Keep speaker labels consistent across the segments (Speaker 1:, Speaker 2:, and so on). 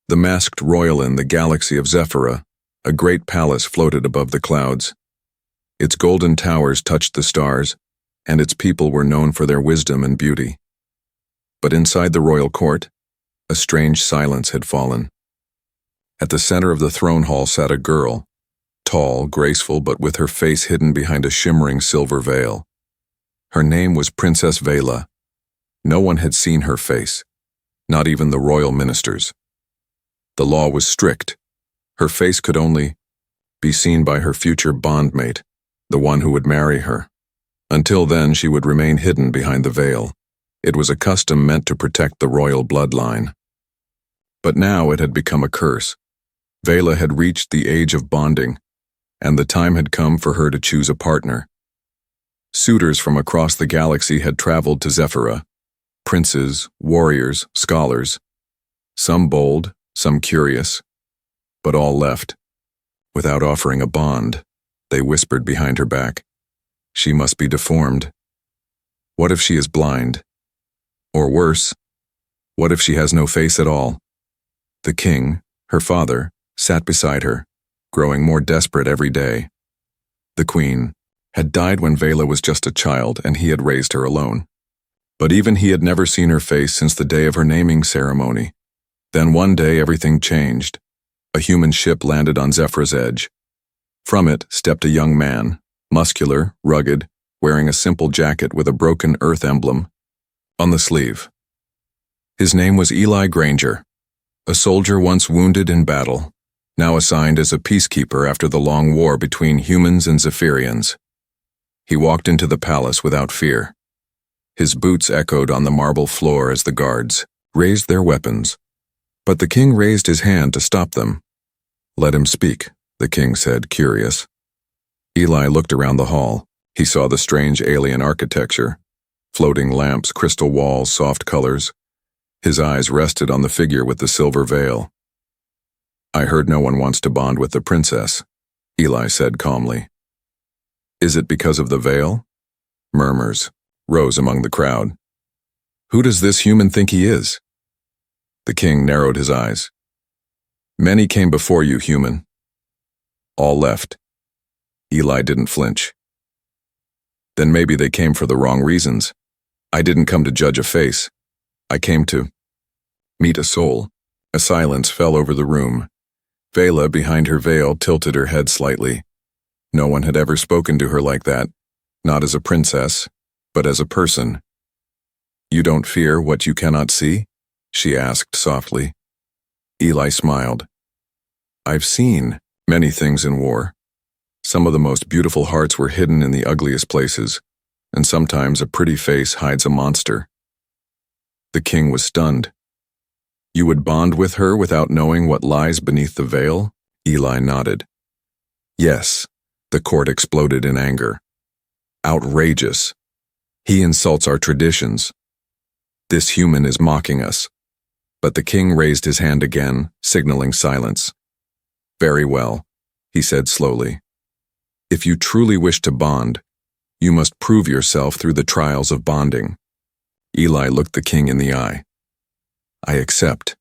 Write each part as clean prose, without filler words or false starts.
Speaker 1: The masked royal in the galaxy of Zephyra, a great palace floated above the clouds. Its golden towers touched the stars, and its people were known for their wisdom and beauty. But inside the royal court, a strange silence had fallen. At the center of the throne hall sat a girl, tall, graceful, but with her face hidden behind a shimmering silver veil. Her name was Princess Vela. No one had seen her face, not even the royal ministers. The law was strict. Her face could only be seen by her future bondmate, the one who would marry her. Until then, she would remain hidden behind the veil. It was a custom meant to protect the royal bloodline. But now it had become a curse. Vela had reached the age of bonding, and the time had come for her to choose a partner. Suitors from across the galaxy had traveled to Zephyra. Princes, warriors, scholars. Some bold, some curious, but all left. Without offering a bond, they whispered behind her back. She must be deformed. What if she is blind? Or worse, what if she has no face at all? The king, her father, sat beside her, growing more desperate every day. The queen had died when Vela was just a child, and he had raised her alone. But even he had never seen her face since the day of her naming ceremony. Then one day everything changed. A human ship landed on Zephyra's edge. From it stepped a young man, muscular, rugged, wearing a simple jacket with a broken Earth emblem on the sleeve. His name was Eli Granger, a soldier once wounded in battle, now assigned as a peacekeeper after the long war between humans and Zephyrians. He walked into the palace without fear. His boots echoed on the marble floor as the guards raised their weapons. But the king raised his hand to stop them. "Let him speak," the king said, curious. Eli looked around the hall. He saw the strange alien architecture, floating lamps, crystal walls, soft colors. His eyes rested on the figure with the silver veil. "I heard no one wants to bond with the princess," Eli said calmly. "Is it because of the veil?" Murmurs rose among the crowd. "Who does this human think he is?" The king narrowed his eyes. "Many came before you, human. All left." Eli didn't flinch. "Then maybe they came for the wrong reasons. I didn't come to judge a face. I came to meet a soul." A silence fell over the room. Vela, behind her veil, tilted her head slightly. No one had ever spoken to her like that, not as a princess, but as a person. "You don't fear what you cannot see?" she asked softly. Eli smiled. "I've seen many things in war. Some of the most beautiful hearts were hidden in the ugliest places, and sometimes a pretty face hides a monster." The king was stunned. "You would bond with her without knowing what lies beneath the veil?" Eli nodded. "Yes," the court exploded in anger. "Outrageous. He insults our traditions. This human is mocking us." But the king raised his hand again, signaling silence. "Very well," he said slowly. "If you truly wish to bond, you must prove yourself through the trials of bonding." Eli looked the king in the eye. "I accept."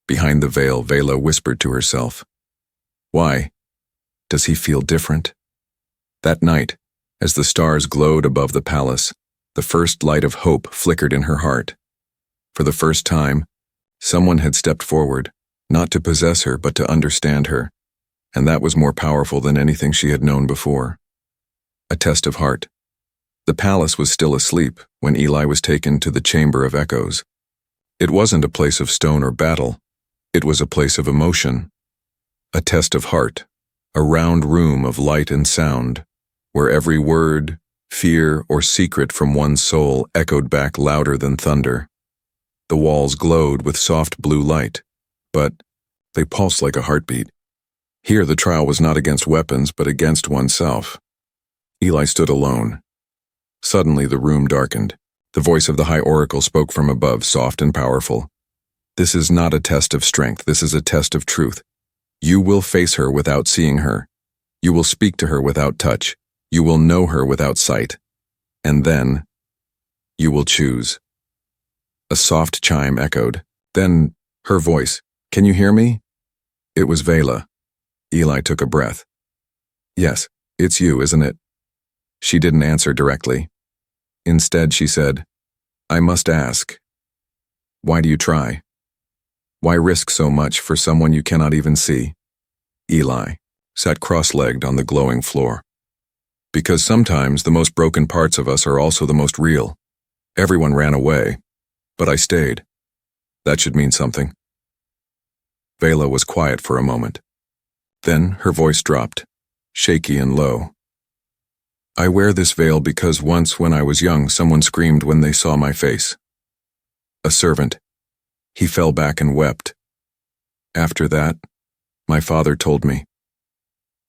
Speaker 1: Behind the veil, Vela whispered to herself. "Why? Does he feel different?" That night, as the stars glowed above the palace, the first light of hope flickered in her heart. For the first time, someone had stepped forward, not to possess her but to understand her, and that was more powerful than anything she had known before. A test of heart. The palace was still asleep when Eli was taken to the Chamber of Echoes. It wasn't a place of stone or battle. It was a place of emotion. A test of heart, a round room of light and sound, where every word, fear, or secret from one's soul echoed back louder than thunder. The walls glowed with soft blue light, but they pulsed like a heartbeat. Here the trial was not against weapons, but against oneself. Eli stood alone. Suddenly the room darkened. The voice of the High Oracle spoke from above, soft and powerful. "This is not a test of strength, this is a test of truth. You will face her without seeing her. You will speak to her without touch. You will know her without sight. And then, you will choose." A soft chime echoed. Then, her voice, Can you hear me? It was Vela. Eli took a breath. Yes, it's you, isn't it? She didn't answer directly. Instead, she said, I must ask. Why do you try? Why risk so much for someone you cannot even see? Eli sat cross-legged on the glowing floor. Because sometimes the most broken parts of us are also the most real. Everyone ran away, but I stayed. That should mean something. Vela was quiet for a moment. Then her voice dropped, shaky and low. I wear this veil because once when I was young, someone screamed when they saw my face. A servant. He fell back and wept. After that, my father told me,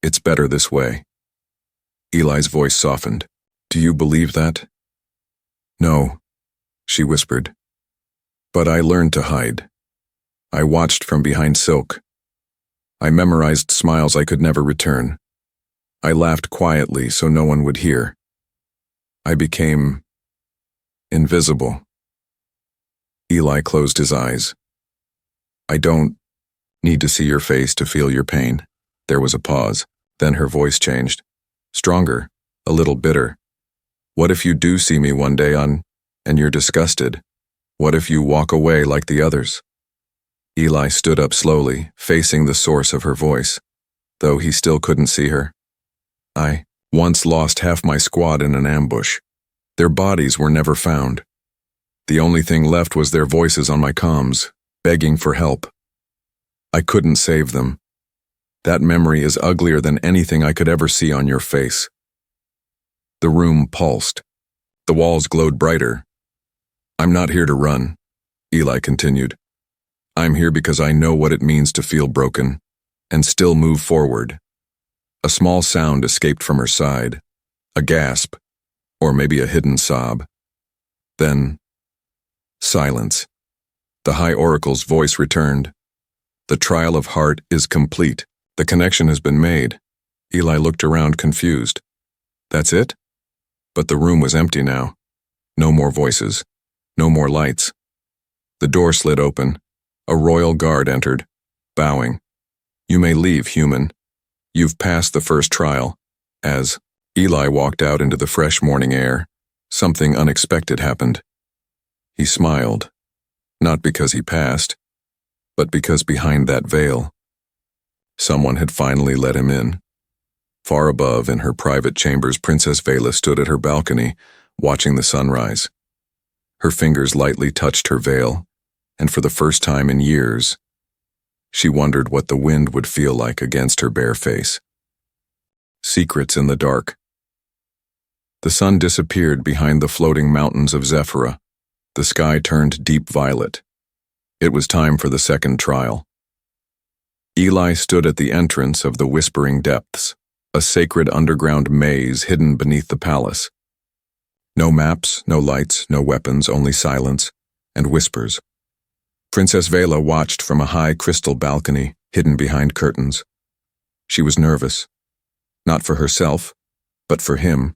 Speaker 1: it's better this way. Eli's voice softened. Do you believe that? No, she whispered. But I learned to hide. I watched from behind silk. I memorized smiles I could never return. I laughed quietly so no one would hear. I became invisible. Eli closed his eyes. I don't need to see your face to feel your pain. There was a pause. Then her voice changed. Stronger, a little bitter. What if you do see me one day and you're disgusted? What if you walk away like the others? Eli stood up slowly, facing the source of her voice, though he still couldn't see her. I once lost half my squad in an ambush. Their bodies were never found. The only thing left was their voices on my comms, begging for help. I couldn't save them. That memory is uglier than anything I could ever see on your face. The room pulsed. The walls glowed brighter. I'm not here to run, Eli continued. I'm here because I know what it means to feel broken and still move forward. A small sound escaped from her side, a gasp, or maybe a hidden sob. Then, silence. The High Oracle's voice returned. The trial of heart is complete. The connection has been made. Eli looked around confused. That's it? But the room was empty now. No more voices. No more lights. The door slid open. A royal guard entered, bowing. You may leave, human. You've passed the first trial. As Eli walked out into the fresh morning air, something unexpected happened. He smiled, not because he passed, but because behind that veil, someone had finally let him in. Far above, in her private chambers, Princess Vela stood at her balcony, watching the sunrise. Her fingers lightly touched her veil, and for the first time in years, she wondered what the wind would feel like against her bare face. Secrets in the dark. The sun disappeared behind the floating mountains of Zephyrah. The sky turned deep violet. It was time for the second trial. Eli stood at the entrance of the Whispering Depths, a sacred underground maze hidden beneath the palace. No maps, no lights, no weapons, only silence and whispers. Princess Vela watched from a high crystal balcony, hidden behind curtains. She was nervous, not for herself, but for him.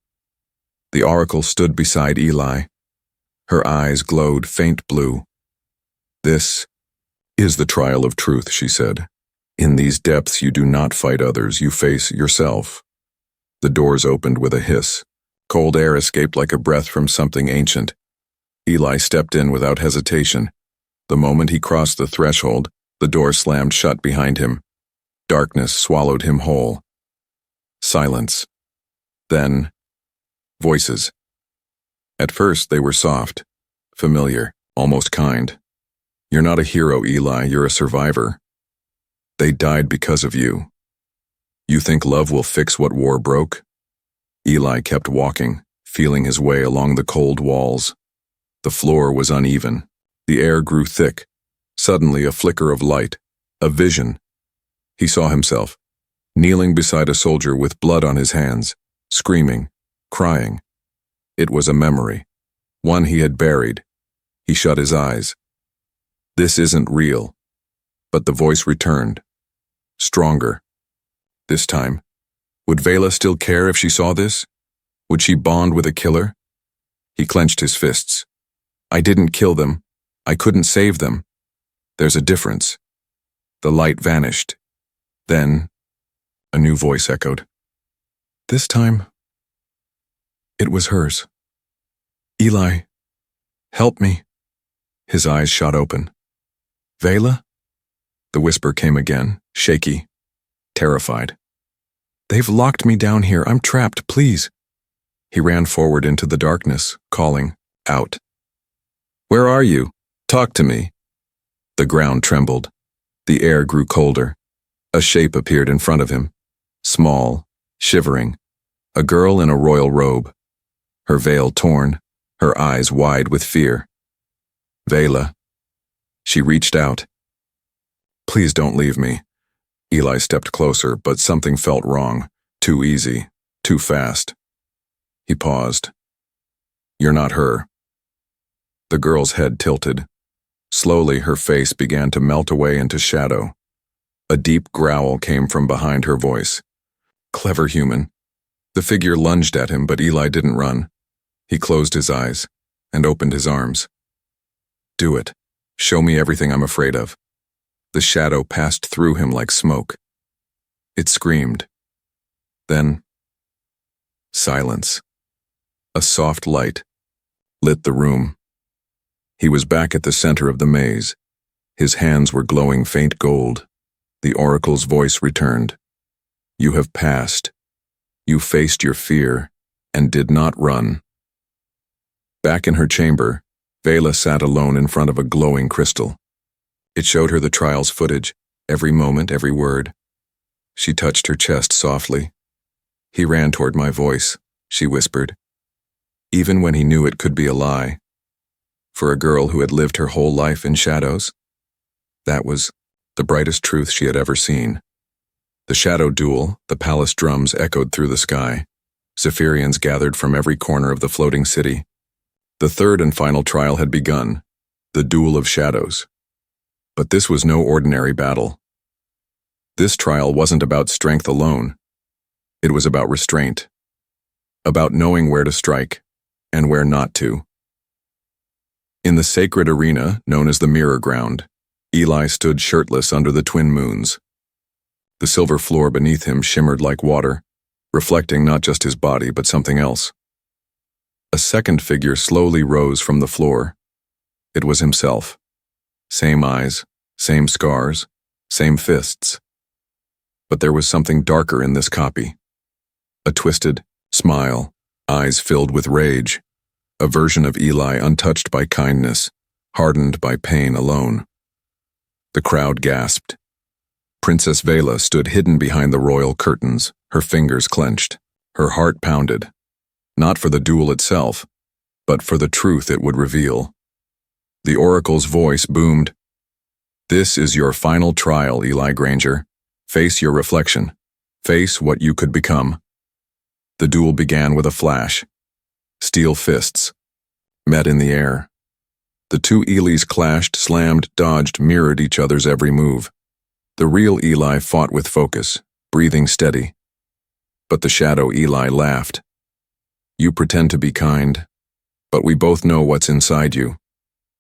Speaker 1: The oracle stood beside Eli. Her eyes glowed faint blue. This is the trial of truth, she said. In these depths you do not fight others, you face yourself. The doors opened with a hiss. Cold air escaped like a breath from something ancient. Eli stepped in without hesitation. The moment he crossed the threshold, the door slammed shut behind him. Darkness swallowed him whole. Silence. Then, voices. At first they were soft, familiar, almost kind. You're not a hero, Eli, you're a survivor. They died because of you. You think love will fix what war broke? Eli kept walking, feeling his way along the cold walls. The floor was uneven. The air grew thick. Suddenly a flicker of light, a vision. He saw himself, kneeling beside a soldier with blood on his hands, screaming, crying. It was a memory, one he had buried. He shut his eyes. This isn't real. But the voice returned, stronger. This time, would Vela still care if she saw this? Would she bond with a killer? He clenched his fists. I didn't kill them. I couldn't save them. There's a difference. The light vanished. Then, a new voice echoed. This time, it was hers. Eli, help me. His eyes shot open. Vela? The whisper came again, shaky, terrified. They've locked me down here. I'm trapped, please. He ran forward into the darkness, calling, out. Where are you? Talk to me. The ground trembled. The air grew colder. A shape appeared in front of him. Small, shivering. A girl in a royal robe. Her veil torn, her eyes wide with fear. Vela. She reached out. Please don't leave me. Eli stepped closer, but something felt wrong. Too easy. Too fast. He paused. You're not her. The girl's head tilted. Slowly, her face began to melt away into shadow. A deep growl came from behind her voice. Clever human. The figure lunged at him, but Eli didn't run. He closed his eyes and opened his arms. Do it. Show me everything I'm afraid of. The shadow passed through him like smoke. It screamed. Then, silence. A soft light lit the room. He was back at the center of the maze. His hands were glowing faint gold. The oracle's voice returned. You have passed. You faced your fear and did not run. Back in her chamber, Vela sat alone in front of a glowing crystal. It showed her the trial's footage, every moment, every word. She touched her chest softly. He ran toward my voice, she whispered. Even when he knew it could be a lie. For a girl who had lived her whole life in shadows, that was the brightest truth she had ever seen. The shadow duel, the palace drums echoed through the sky. Zephyrians gathered from every corner of the floating city. The third and final trial had begun, the duel of shadows. But this was no ordinary battle. This trial wasn't about strength alone. It was about restraint. About knowing where to strike and where not to. In the sacred arena known as the Mirror Ground, Eli stood shirtless under the twin moons. The silver floor beneath him shimmered like water, reflecting not just his body but something else. A second figure slowly rose from the floor. It was himself. Same eyes, same scars, same fists. But there was something darker in this copy. A twisted smile, eyes filled with rage. A version of Eli untouched by kindness, hardened by pain alone. The crowd gasped. Princess Vela stood hidden behind the royal curtains, her fingers clenched, her heart pounded. Not for the duel itself, but for the truth it would reveal. The oracle's voice boomed. This is your final trial, Eli Granger. Face your reflection. Face what you could become. The duel began with a flash. Steel fists met in the air. The two Elis clashed, slammed, dodged, mirrored each other's every move. The real Eli fought with focus, breathing steady. But the shadow Eli laughed. You pretend to be kind, but we both know what's inside you.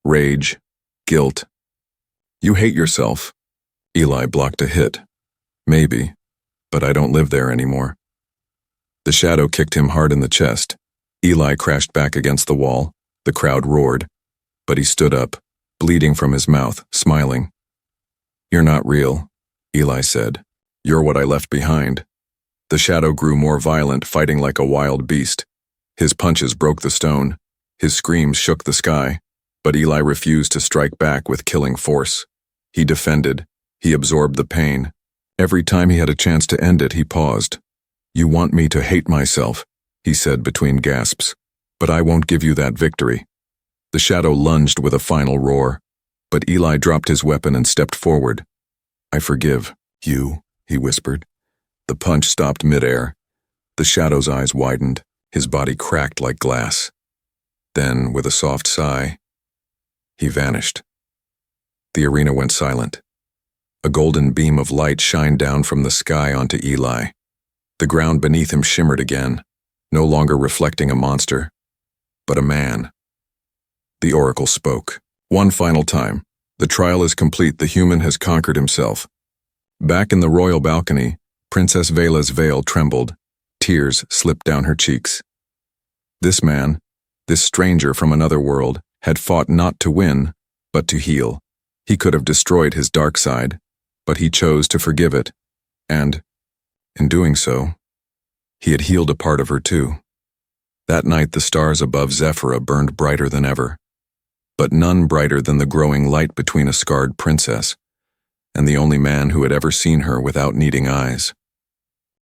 Speaker 1: Rage, guilt. You hate yourself. Eli blocked a hit. Maybe, but I don't live there anymore. The shadow kicked him hard in the chest. Eli crashed back against the wall. The crowd roared. But he stood up, bleeding from his mouth, smiling. You're not real, Eli said. You're what I left behind. The shadow grew more violent, fighting like a wild beast. His punches broke the stone. His screams shook the sky. But Eli refused to strike back with killing force. He defended. He absorbed the pain. Every time he had a chance to end it, he paused. You want me to hate myself, he said between gasps. But I won't give you that victory. The shadow lunged with a final roar. But Eli dropped his weapon and stepped forward. I forgive you, he whispered. The punch stopped midair. The shadow's eyes widened. His body cracked like glass. Then, with a soft sigh, he vanished. The arena went silent. A golden beam of light shined down from the sky onto Eli. The ground beneath him shimmered again, no longer reflecting a monster, but a man. The oracle spoke, one final time, The trial is complete. The human has conquered himself. Back in the royal balcony, Princess Vela's veil trembled. Tears slipped down her cheeks. This man, this stranger from another world, had fought not to win, but to heal. He could have destroyed his dark side, but he chose to forgive it. And, in doing so, he had healed a part of her too. That night the stars above Zephyra burned brighter than ever, but none brighter than the growing light between a scarred princess and the only man who had ever seen her without needing eyes.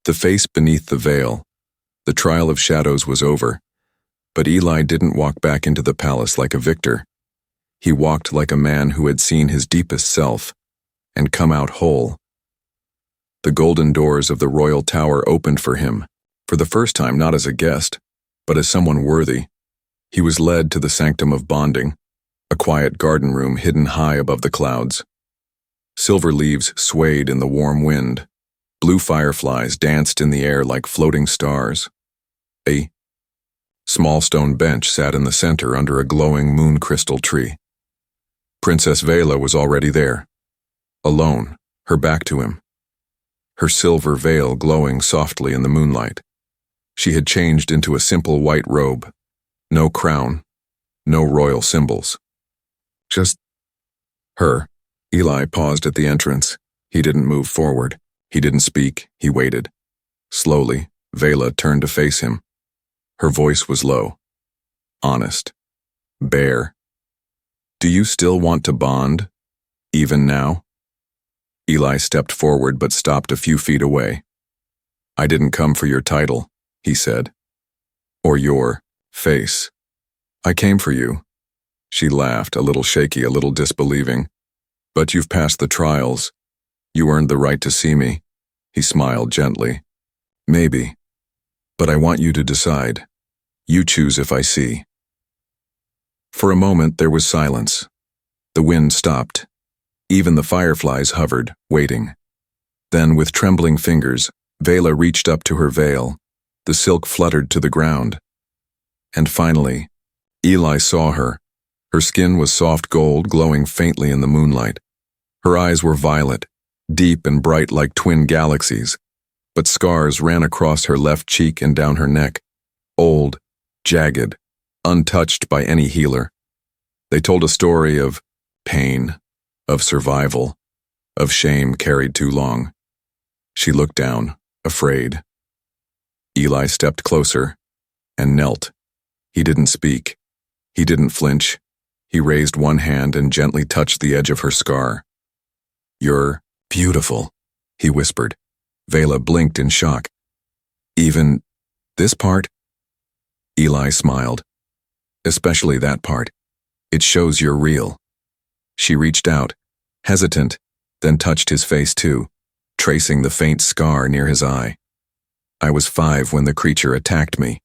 Speaker 1: The face beneath the veil, the trial of shadows was over, but Eli didn't walk back into the palace like a victor. He walked like a man who had seen his deepest self and come out whole. The golden doors of the royal tower opened for him, for the first time not as a guest, but as someone worthy. He was led to the sanctum of bonding, a quiet garden room hidden high above the clouds. Silver leaves swayed in the warm wind. Blue fireflies danced in the air like floating stars. A small stone bench sat in the center under a glowing moon crystal tree. Princess Vela was already there, alone, her back to him, her silver veil glowing softly in the moonlight. She had changed into a simple white robe, no crown, no royal symbols. Just her. Eli paused at the entrance. He didn't move forward. He didn't speak. He waited. Slowly, Vela turned to face him. Her voice was low, honest, bare. Do you still want to bond, even now? Eli stepped forward but stopped a few feet away. I didn't come for your title, he said, or your face. I came for you. She laughed, a little shaky, a little disbelieving. But you've passed the trials. You earned the right to see me. He smiled gently. Maybe. But I want you to decide. You choose if I see. For a moment there was silence. The wind stopped. Even the fireflies hovered, waiting. Then, with trembling fingers, Vela reached up to her veil. The silk fluttered to the ground. And finally, Eli saw her. Her skin was soft gold, glowing faintly in the moonlight. Her eyes were violet, deep and bright like twin galaxies, but scars ran across her left cheek and down her neck, old, jagged, untouched by any healer. They told a story of pain, of survival, of shame carried too long. She looked down, afraid. Eli stepped closer and knelt. He didn't speak. He didn't flinch. He raised one hand and gently touched the edge of her scar. You're beautiful, he whispered. Vela blinked in shock. Even this part? Eli smiled. Especially that part. It shows you're real. She reached out, hesitant, then touched his face too, tracing the faint scar near his eye. I was 5 when the creature attacked me,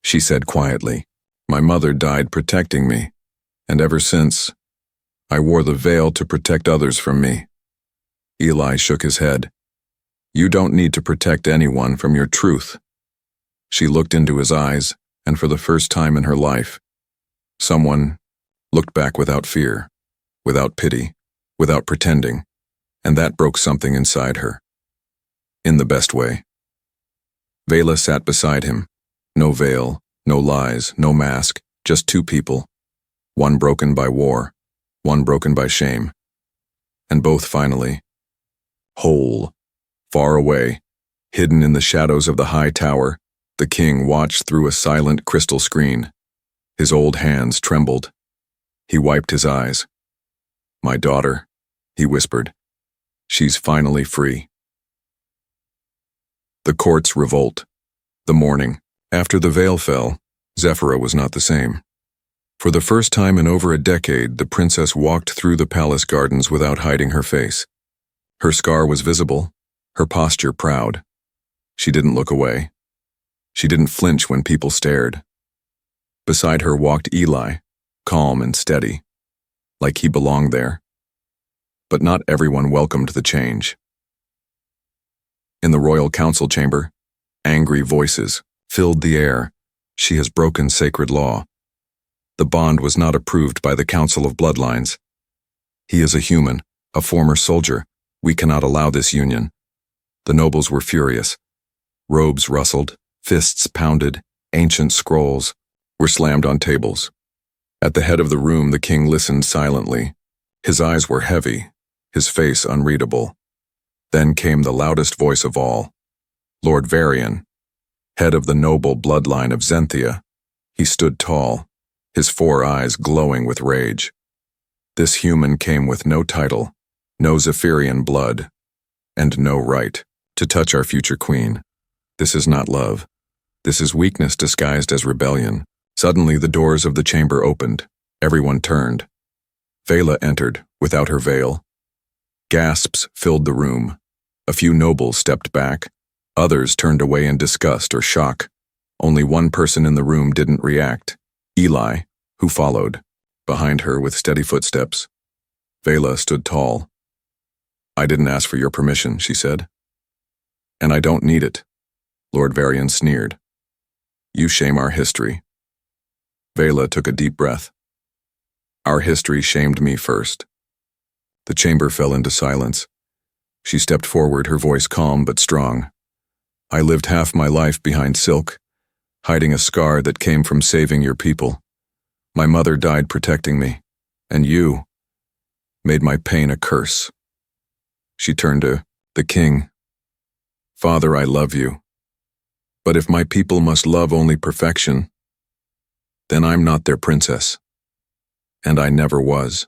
Speaker 1: she said quietly. My mother died protecting me, and ever since, I wore the veil to protect others from me. Eli shook his head. You don't need to protect anyone from your truth. She looked into his eyes, and for the first time in her life, someone looked back without fear, without pity, without pretending, and that broke something inside her. In the best way. Vela sat beside him. No veil, no lies, no mask, just 2 people. One broken by war, one broken by shame. And both finally, whole. Far away, hidden in the shadows of the high tower, the king watched through a silent crystal screen. His old hands trembled. He wiped his eyes. My daughter, he whispered. She's finally free. The court's revolt. The morning. After the veil fell, Zephyra was not the same. For the first time in over a decade, the princess walked through the palace gardens without hiding her face. Her scar was visible, her posture proud. She didn't look away. She didn't flinch when people stared. Beside her walked Eli, calm and steady, like he belonged there. But not everyone welcomed the change. In the royal council chamber, angry voices filled the air. She has broken sacred law. The bond was not approved by the Council of Bloodlines. He is a human, a former soldier. We cannot allow this union." The nobles were furious. Robes rustled, fists pounded, ancient scrolls were slammed on tables. At the head of the room, the king listened silently. His eyes were heavy, his face unreadable. Then came the loudest voice of all. Lord Varian, head of the noble bloodline of Zenthia. He stood tall, his 4 eyes glowing with rage. This human came with no title, no Zephyrian blood, and no right to touch our future queen. This is not love. This is weakness disguised as rebellion. Suddenly the doors of the chamber opened. Everyone turned. Vela entered, without her veil. Gasps filled the room. A few nobles stepped back. Others turned away in disgust or shock. Only one person in the room didn't react. Eli, who followed, behind her with steady footsteps. Vela stood tall. "I didn't ask for your permission," she said. "And I don't need it," Lord Varian sneered. "You shame our history." Vela took a deep breath. "Our history shamed me first." The chamber fell into silence. She stepped forward, her voice calm but strong. "I lived half my life behind silk, hiding a scar that came from saving your people. My mother died protecting me, and you made my pain a curse." She turned to the king. "Father, I love you. But if my people must love only perfection, then I'm not their princess. And I never was."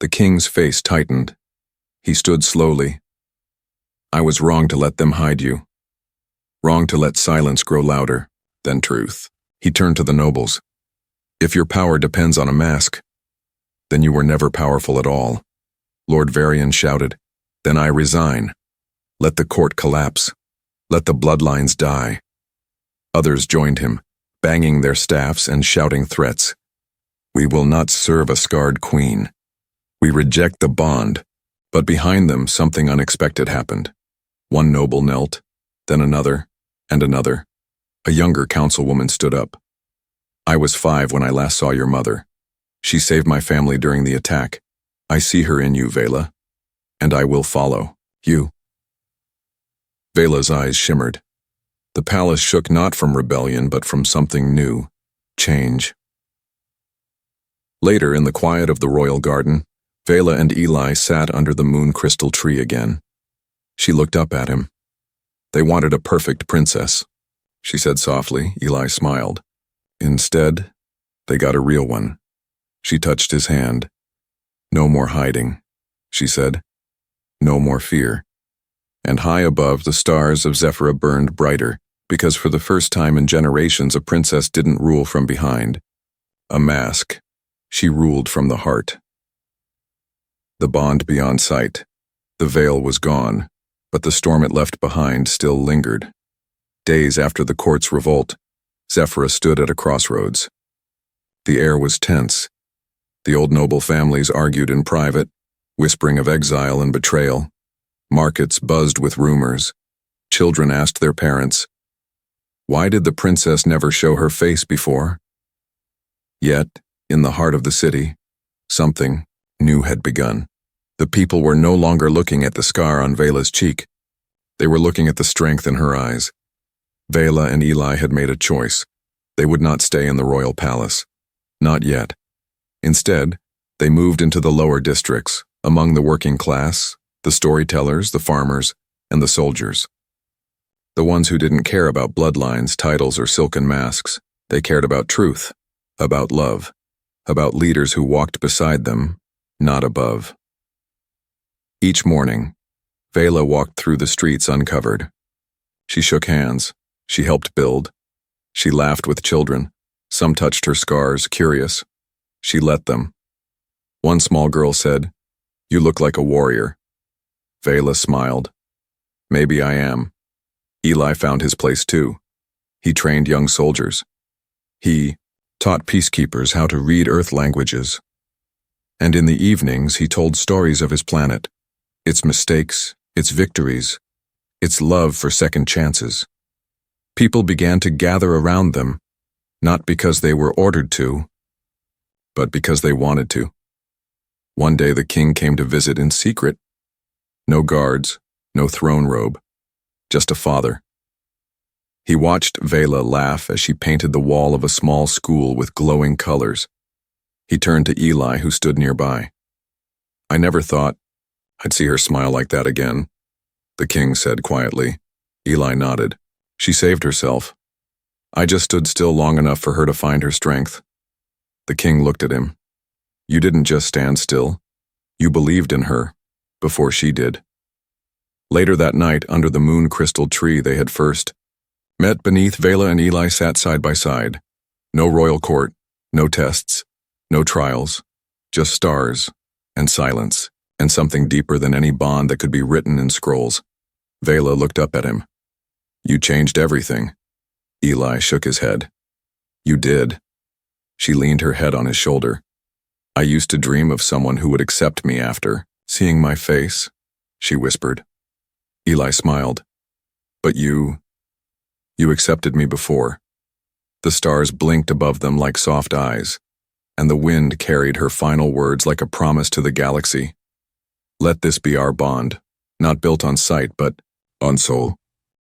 Speaker 1: The king's face tightened. He stood slowly. "I was wrong to let them hide you. Wrong to let silence grow louder than truth." He turned to the nobles. "If your power depends on a mask, then you were never powerful at all." Lord Varian shouted, "Then I resign. Let the court collapse. Let the bloodlines die." Others joined him, banging their staffs and shouting threats. "We will not serve a scarred queen. We reject the bond." But behind them, something unexpected happened. One noble knelt, then another, and another. A younger councilwoman stood up. "I was 5 when I last saw your mother. She saved my family during the attack. I see her in you, Vela, and I will follow you." Vela's eyes shimmered. The palace shook not from rebellion, but from something new, change. Later, in the quiet of the royal garden, Vela and Eli sat under the moon crystal tree again. She looked up at him. "They wanted a perfect princess," she said softly. Eli smiled. "Instead, they got a real one." She touched his hand. "No more hiding," she said. "No more fear." And high above, the stars of Zephyrah burned brighter, because for the first time in generations a princess didn't rule from behind a mask. She ruled from the heart. The bond beyond sight. The veil was gone, but the storm it left behind still lingered. Days after the court's revolt, Zephyrah stood at a crossroads. The air was tense. The old noble families argued in private, whispering of exile and betrayal. Markets buzzed with rumors. Children asked their parents, "Why did the princess never show her face before?" Yet, in the heart of the city, something new had begun. The people were no longer looking at the scar on Vela's cheek. They were looking at the strength in her eyes. Vela and Eli had made a choice. They would not stay in the royal palace. Not yet. Instead, they moved into the lower districts, among the working class, the storytellers, the farmers, and the soldiers. The ones who didn't care about bloodlines, titles, or silken masks. They cared about truth, about love, about leaders who walked beside them, not above. Each morning, Vela walked through the streets uncovered. She shook hands. She helped build. She laughed with children. Some touched her scars, curious. She let them. One small girl said, "You look like a warrior." Vela smiled. "Maybe I am." Eli found his place too. He trained young soldiers. He taught peacekeepers how to read Earth languages. And in the evenings, he told stories of his planet, its mistakes, its victories, its love for second chances. People began to gather around them, not because they were ordered to, but because they wanted to. One day the king came to visit in secret. No guards, no throne robe, just a father. He watched Vela laugh as she painted the wall of a small school with glowing colors. He turned to Eli, who stood nearby. "I never thought I'd see her smile like that again," the king said quietly. Eli nodded. "She saved herself. I just stood still long enough for her to find her strength." The king looked at him. "You didn't just stand still. You believed in her, before she did." Later that night, under the moon crystal tree they had first met beneath, Vela and Eli sat side by side. No royal court, no tests, no trials, just stars and silence, and something deeper than any bond that could be written in scrolls. Vela looked up at him. "You changed everything." Eli shook his head. "You did." She leaned her head on his shoulder. "I used to dream of someone who would accept me after seeing my face," she whispered. Eli smiled. "But you accepted me before." The stars blinked above them like soft eyes, and the wind carried her final words like a promise to the galaxy. "Let this be our bond, not built on sight, but on soul."